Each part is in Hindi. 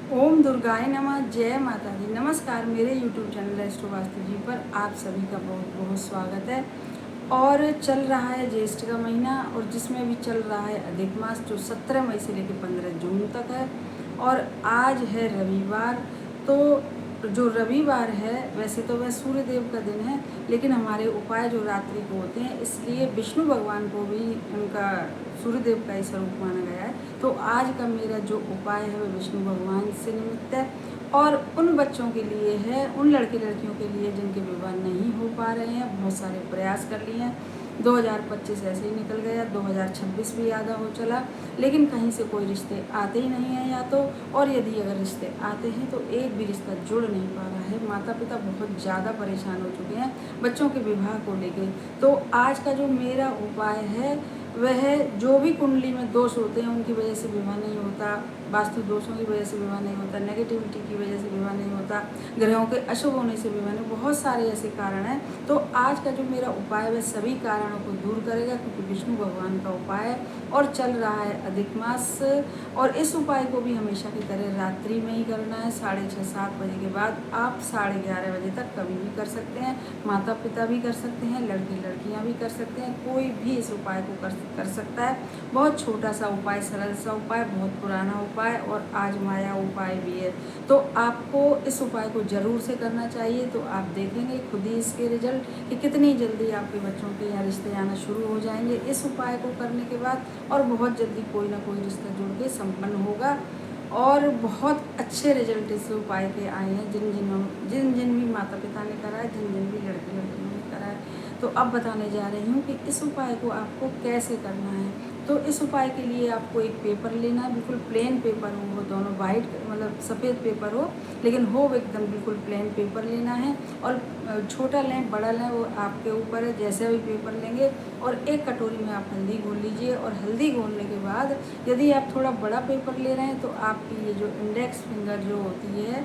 ओम दुर्गाय नमः। जय माता दी। नमस्कार। मेरे YouTube चैनल एस्ट्रो वास्तु जी पर आप सभी का बहुत बहुत स्वागत है। और चल रहा है ज्येष्ठ का महीना, और जिसमें भी चल रहा है अधिक मास, जो 17 मई से लेकर 15 जून तक है। और आज है रविवार। तो जो रविवार है वैसे तो वह सूर्य देव का दिन है, लेकिन हमारे उपाय जो रात्रि को होते हैं, इसलिए विष्णु भगवान को भी उनका सूर्य देव का ही स्वरूप माना गया है। तो आज का मेरा जो उपाय है वह विष्णु भगवान से निमित्त है, और उन बच्चों के लिए है, उन लड़के लड़कियों के लिए जिनके विवाह नहीं हो पा रहे हैं। बहुत सारे प्रयास कर लिए हैं, 2025 ऐसे ही निकल गया, 2026 भी आधा हो चला, लेकिन कहीं से कोई रिश्ते आते ही नहीं हैं या तो, और यदि अगर रिश्ते आते हैं तो एक भी रिश्ता जुड़ नहीं पा रहा है। माता पिता बहुत ज़्यादा परेशान हो चुके हैं बच्चों के विवाह को लेकर। तो आज का जो मेरा उपाय है वह जो भी कुंडली में दोष होते हैं उनकी वजह से विवाह नहीं होता, वास्तु दोषों की वजह से विवाह नहीं होता, नेगेटिविटी की वजह से विवाह नहीं होता, ग्रहों के अशुभ होने से विवाह नहीं, बहुत सारे ऐसे कारण हैं। तो आज का जो मेरा उपाय है वह सभी कारणों को दूर करेगा, क्योंकि विष्णु भगवान का उपाय है और चल रहा है अधिक मास। और इस उपाय को भी हमेशा की तरह रात्रि में ही करना है, 6:30-7 बजे के बाद। आप 11:30 बजे तक कभी भी कर सकते हैं, माता पिता भी कर सकते हैं, लड़के लड़कियां भी कर सकते हैं, कोई भी इस उपाय को कर सकता है। बहुत छोटा सा उपाय, सरल सा उपाय, बहुत पुराना उपाय और आजमाया उपाय भी है। तो आपको इस उपाय को ज़रूर से करना चाहिए। तो आप देखेंगे खुद ही इसके रिजल्ट कि कितनी जल्दी आपके बच्चों के यहाँ रिश्ते आना शुरू हो जाएंगे इस उपाय को करने के बाद, और बहुत जल्दी कोई ना कोई रिश्ता जुड़ के संपन्न होगा। और बहुत अच्छे रिजल्ट इस उपाय के आए हैं जिन जिन भी माता पिता ने करा है, जिन जिन भी लड़के लड़कियों ने करा है। तो अब बताने जा रही हूँ कि इस उपाय को आपको कैसे करना है। तो इस उपाय के लिए आपको एक पेपर लेना है, बिल्कुल प्लेन पेपर हो, वो दोनों वाइट मतलब सफ़ेद पेपर हो, लेकिन हो एकदम बिल्कुल प्लेन पेपर लेना है। और छोटा लें बड़ा लें वो आपके ऊपर है, जैसे भी पेपर लेंगे। और एक कटोरी में आप हल्दी घोल लीजिए, और हल्दी घोलने के बाद यदि आप थोड़ा बड़ा पेपर ले रहे हैं तो आपकी ये जो इंडेक्स फिंगर जो होती है,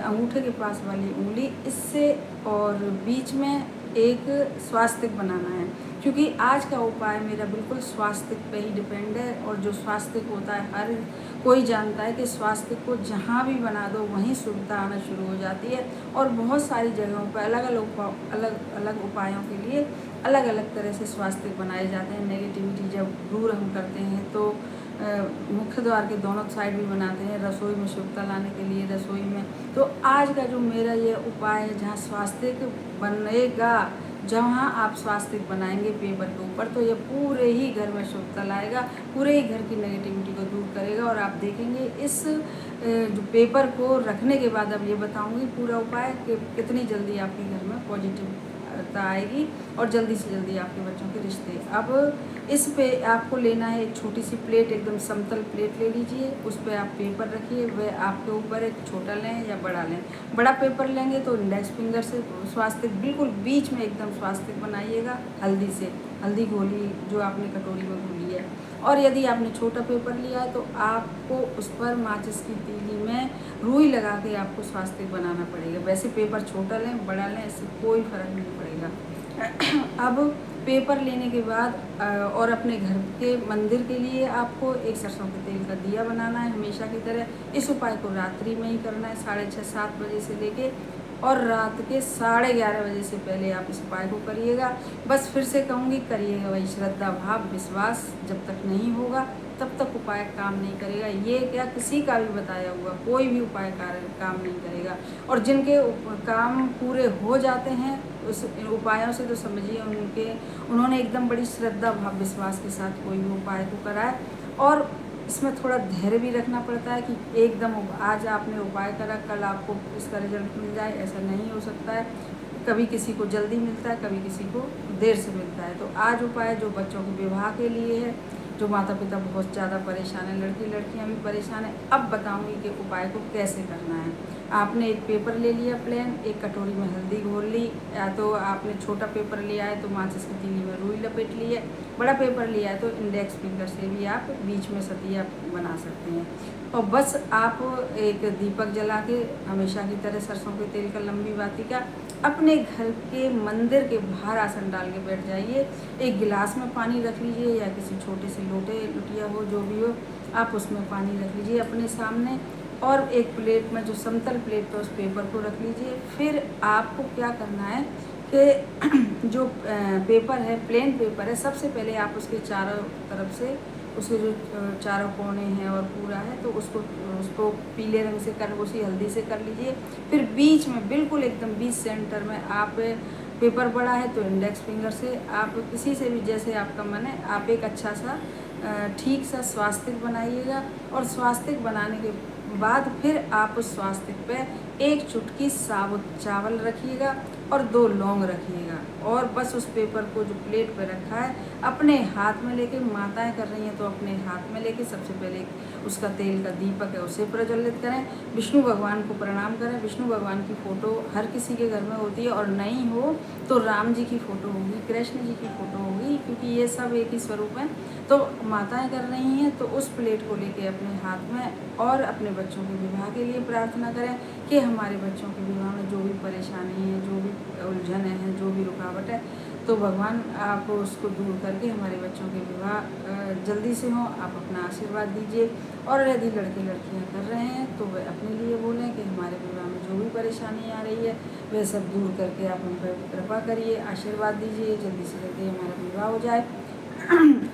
अंगूठे के पास वाली उंगली, इससे और बीच में एक स्वास्तिक बनाना है, क्योंकि आज का उपाय मेरा बिल्कुल स्वास्तिक पे ही डिपेंड है। और जो स्वास्तिक होता है हर कोई जानता है कि स्वास्तिक को जहाँ भी बना दो वहीं शुभता आना शुरू हो जाती है। और बहुत सारी जगहों पर अलग अलग उपायों के लिए अलग अलग तरह से स्वास्तिक बनाए जाते हैं। नेगेटिविटी जब दूर हम करते हैं तो मुख्य द्वार के दोनों साइड भी बनाते हैं, रसोई में शुभता लाने के लिए रसोई में। तो आज का जो मेरा ये उपाय है, जहाँ स्वास्तिक बनेगा, जहाँ आप स्वास्तिक बनाएंगे पेपर के ऊपर, तो ये पूरे ही घर में शुभता लाएगा, पूरे ही घर की नेगेटिविटी को दूर करेगा। और आप देखेंगे इस जो पेपर को रखने के बाद अब ये बताऊंगी पूरा उपाय कि कितनी जल्दी आपके घर में पॉजिटिवता आएगी और जल्दी से जल्दी आपके बच्चों के रिश्ते। अब इस पे आपको लेना है एक छोटी सी प्लेट, एकदम समतल प्लेट ले लीजिए, उस पर आप पेपर रखिए, वह आपके ऊपर एक छोटा लें या बड़ा लें। बड़ा पेपर लेंगे तो इंडेक्स फिंगर से स्वास्तिक बिल्कुल बीच में एकदम स्वास्तिक बनाइएगा, हल्दी से, हल्दी घोली जो आपने कटोरी में घोली है। और यदि आपने छोटा पेपर लिया है तो आपको उस पर माचिस की तीली में रुई लगा के आपको स्वास्तिक बनाना पड़ेगा। वैसे पेपर छोटा लें बड़ा लें, इससे कोई फर्क नहीं पड़ेगा। अब पेपर लेने के बाद और अपने घर के मंदिर के लिए आपको एक सरसों के तेल का दिया बनाना है हमेशा की तरह। इस उपाय को रात्रि में ही करना है, 6:30-7 बजे से लेके, और रात के 11:30 बजे से पहले आप इस उपाय को करिएगा। बस फिर से कहूँगी, करिएगा वही श्रद्धा भाव विश्वास, जब तक नहीं होगा तब तक उपाय काम नहीं करेगा। ये क्या किसी का भी बताया हुआ कोई भी उपाय काम नहीं करेगा। और जिनके काम पूरे हो जाते हैं उस उपायों से, तो समझिए उन्होंने एकदम बड़ी श्रद्धा भाव विश्वास के साथ कोई भी उपाय को करा है। और इसमें थोड़ा धैर्य भी रखना पड़ता है कि एकदम आज आपने उपाय करा कल आपको इसका रिजल्ट मिल जाए, ऐसा नहीं हो सकता है। कभी किसी को जल्दी मिलता है, कभी किसी को देर से मिलता है। तो आज उपाय जो बच्चों के विवाह के लिए है, जो माता पिता बहुत ज़्यादा परेशान है, लड़की लड़कियां भी परेशान है। अब बताऊंगी कि उपाय को कैसे करना है। आपने एक पेपर ले लिया प्लेन, एक कटोरी में हल्दी घोल ली, या तो आपने छोटा पेपर लिया है तो माचिस की तीली में रुई लपेट ली है, बड़ा पेपर लिया है तो इंडेक्स फिंगर से भी आप बीच में सतिया बना सकते हैं। और बस आप एक दीपक जला के हमेशा की तरह सरसों के तेल का लंबी बाती का अपने घर के मंदिर के बाहर आसन डाल के बैठ जाइए। एक गिलास में पानी रख लीजिए या किसी छोटे से लोटे लुटिया हो जो भी हो, आप उसमें पानी रख लीजिए अपने सामने। और एक प्लेट में जो समतल प्लेट पर उस पेपर को रख लीजिए। फिर आपको क्या करना है कि जो पेपर है, प्लेन पेपर है, सबसे पहले आप उसके चारों तरफ से उसके जो चारों कोने हैं और पूरा है तो उसको पीले रंग से कर, उसी हल्दी से कर लीजिए। फिर बीच में बिल्कुल एकदम बीच सेंटर में आप पेपर बड़ा है तो इंडेक्स फिंगर से आप किसी से भी जैसे आपका मन है आप एक अच्छा सा ठीक सा स्वास्तिक बनाइएगा। और स्वास्तिक बनाने के बाद फिर आप उस स्वास्तिक पे एक चुटकी साबुत चावल रखिएगा और 2 लौंग रखिएगा। और बस उस पेपर को जो प्लेट पे रखा है अपने हाथ में लेके, माताएं कर रही हैं तो अपने हाथ में लेके सबसे पहले उसका तेल का दीपक है उसे प्रज्वलित करें, विष्णु भगवान को प्रणाम करें। विष्णु भगवान की फ़ोटो हर किसी के घर में होती है, और नहीं हो तो राम जी की फ़ोटो होगी, कृष्ण जी की फ़ोटो होगी, क्योंकि ये सब एक ही स्वरूप हैं। तो माताएं कर रही हैं तो उस प्लेट को लेके अपने हाथ में और अपने बच्चों के विवाह के लिए प्रार्थना करें कि हमारे बच्चों के विवाह में जो भी परेशानी है, जो भी उलझन है, जो भी रुकावट है, तो भगवान आप उसको दूर करके हमारे बच्चों के विवाह जल्दी से हों। आप अपना आशीर्वाद दीजिए। और यदि लड़के लड़कियां कर रहे हैं तो वे अपने लिए बोलें कि हमारे विवाह में जो भी परेशानी आ रही है वह सब दूर करके आप उन पर कृपा करिए, आशीर्वाद दीजिए, जल्दी से जल्दी हमारा विवाह हो जाए।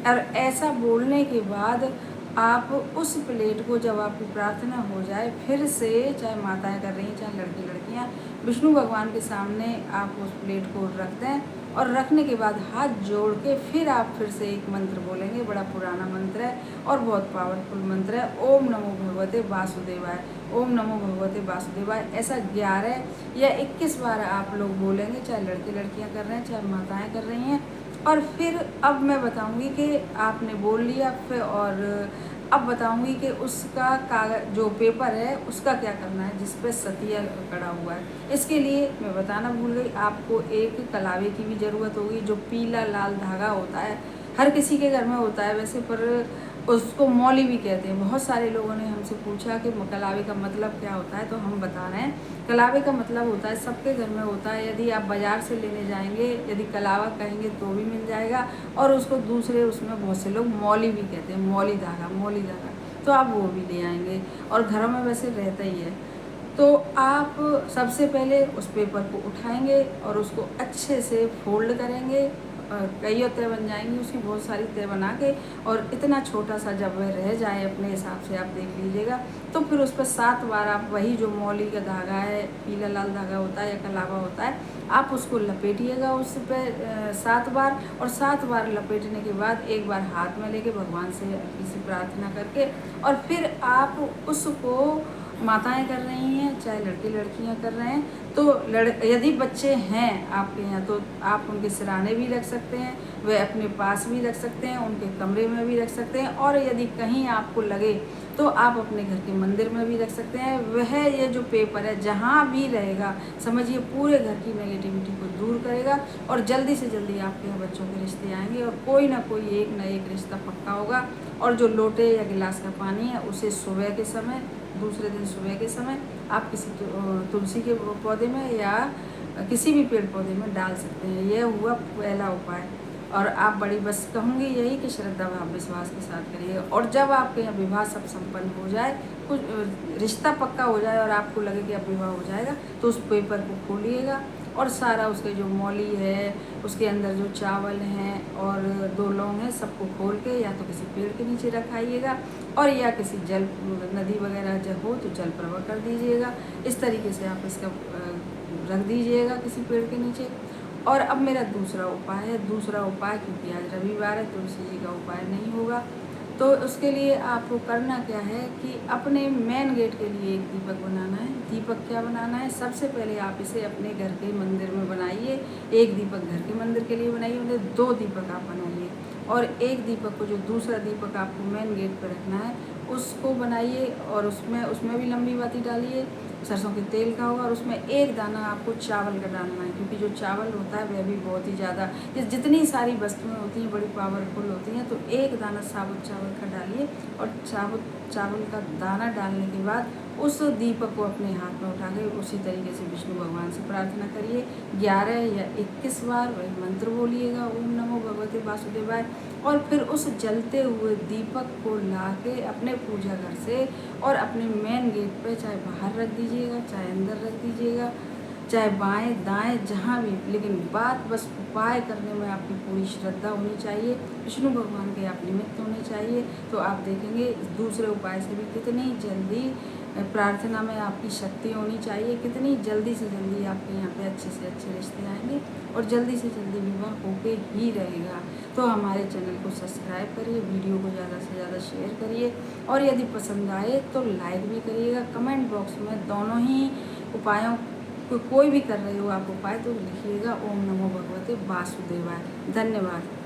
और ऐसा बोलने के बाद आप उस प्लेट को, जब आपकी प्रार्थना हो जाए, फिर से चाहे माताएं कर रही हैं चाहे लड़के लड़कियां, विष्णु भगवान के सामने आप उस प्लेट को रख दें। और रखने के बाद हाथ जोड़ के फिर आप फिर से एक मंत्र बोलेंगे। बड़ा पुराना मंत्र है और बहुत पावरफुल मंत्र है। ओम नमो भगवते वासुदेवाय, ओम नमो भगवते वासुदेवाय। ऐसा 11 या 21 बार आप लोग बोलेंगे, चाहे लड़के लड़कियां कर रहे हैं चाहे माताएं कर रही हैं। और फिर अब मैं बताऊंगी कि आपने बोल लिया फिर, और अब बताऊंगी कि उसका कागज जो पेपर है उसका क्या करना है जिस पे सतिया कड़ा हुआ है। इसके लिए मैं बताना भूल गई, आपको एक कलावे की भी ज़रूरत होगी, जो पीला लाल धागा होता है, हर किसी के घर में होता है वैसे, पर उसको मौली भी कहते हैं। बहुत सारे लोगों ने हमसे पूछा कि कलावे का मतलब क्या होता है, तो हम बता रहे हैं। कलावे का मतलब होता है, सबके घर में होता है। यदि आप बाज़ार से लेने जाएंगे, यदि कलावा कहेंगे तो भी मिल जाएगा, और उसको दूसरे उसमें बहुत से लोग मौली भी कहते हैं, मौली धागा, मौली धागा, तो आप वो भी ले आएंगे। और घरों में वैसे रहता ही है। तो आप सबसे पहले उस पेपर को उठाएंगे और उसको अच्छे से फोल्ड करेंगे। कई तय बन जाएंगी उसकी, बहुत सारी तय बना के, और इतना छोटा सा जब वह रह जाए अपने हिसाब से आप देख लीजिएगा, तो फिर उस पर 7 बार आप वही जो मौली का धागा है, पीला लाल धागा होता है या कलावा होता है, आप उसको लपेटिएगा उस पर 7 बार। और 7 बार लपेटने के बाद एक बार हाथ में लेके भगवान से किसी प्रार्थना करके, और फिर आप उसको, माताएं कर रही हैं चाहे लड़के लड़कियां कर रहे हैं, तो यदि बच्चे हैं आपके यहाँ तो आप उनके सिराने भी रख सकते हैं, वे अपने पास भी रख सकते हैं, उनके कमरे में भी रख सकते हैं। और यदि कहीं आपको लगे तो आप अपने घर के मंदिर में भी रख सकते हैं। वह ये जो पेपर है जहाँ भी रहेगा, समझिए पूरे घर की नेगेटिविटी को दूर करेगा, और जल्दी से जल्दी आपके यहाँ बच्चों के रिश्ते आएंगे, और कोई ना कोई एक ना एक रिश्ता पक्का होगा। और जो लोटे या गिलास का पानी है उसे सुबह के समय, दूसरे दिन सुबह के समय आप किसी तुलसी के पौधे में या किसी भी पेड़ पौधे में डाल सकते हैं। यह हुआ पहला उपाय। और आप बड़ी बस कहूँगी यही कि श्रद्धा भाव विश्वास के साथ करिए। और जब आपके यहाँ विवाह सब संपन्न हो जाए, कुछ रिश्ता पक्का हो जाए और आपको लगे कि अब विवाह हो जाएगा, तो उस पेपर को खोलिएगा और सारा उसके जो मौली है, उसके अंदर जो चावल हैं और 2 लौंग हैं, सबको खोल के या तो किसी पेड़ के नीचे रखाइएगा, और या किसी जल, नदी वगैरह जब हो तो जल प्रवाह कर दीजिएगा। इस तरीके से आप इसका रख दीजिएगा किसी पेड़ के नीचे। और अब मेरा दूसरा उपाय है। दूसरा उपाय, क्योंकि आज रविवार है, तुलसी जी का उपाय नहीं होगा, तो उसके लिए आपको करना क्या है कि अपने मेन गेट के लिए एक दीपक बनाना है। दीपक क्या बनाना है, सबसे पहले आप इसे अपने घर के मंदिर में बनाइए। एक दीपक घर के मंदिर के लिए बनाइए, मतलब 2 दीपक आप बनाइए। और एक दीपक को, जो दूसरा दीपक आपको मेन गेट पर रखना है, उसको बनाइए, और उसमें भी लंबी बाती डालिए, सरसों के तेल का होगा, और उसमें एक दाना आपको चावल का डालना है, क्योंकि जो चावल होता है वह भी बहुत ही ज़्यादा, जितनी सारी वस्तुएं होती हैं बड़ी पावरफुल होती हैं, तो एक दाना साबुत चावल का डालिए। और चावल का दाना डालने के बाद उस दीपक को अपने हाथ में उठा के उसी तरीके से विष्णु भगवान से प्रार्थना करिए। 11 या 21 बार वही मंत्र बोलिएगा, ओम नमो भगवते वासुदेवाय। और फिर उस जलते हुए दीपक को ला के अपने पूजा घर से और अपने मेन गेट पे चाहे बाहर रख दीजिएगा, चाहे अंदर रख दीजिएगा, चाहे बाएं दाएं जहाँ भी, लेकिन बात बस उपाय करने में आपकी पूरी श्रद्धा होनी चाहिए, विष्णु भगवान के आप निमित्त होने चाहिए। तो आप देखेंगे दूसरे उपाय से भी कितनी जल्दी प्रार्थना में आपकी शक्ति होनी चाहिए, कितनी जल्दी से जल्दी आपके यहाँ पे अच्छे से अच्छे रिश्ते आएंगे और जल्दी से जल्दी विवाह होके ही रहेगा। तो हमारे चैनल को सब्सक्राइब करिए, वीडियो को ज़्यादा से ज़्यादा शेयर करिए और यदि पसंद आए तो लाइक भी करिएगा। कमेंट बॉक्स में दोनों ही उपायों कोई भी कर रहे हो आप उपाय तो लिखिएगा। ओम नमो भगवते वासुदेवाय। धन्यवाद।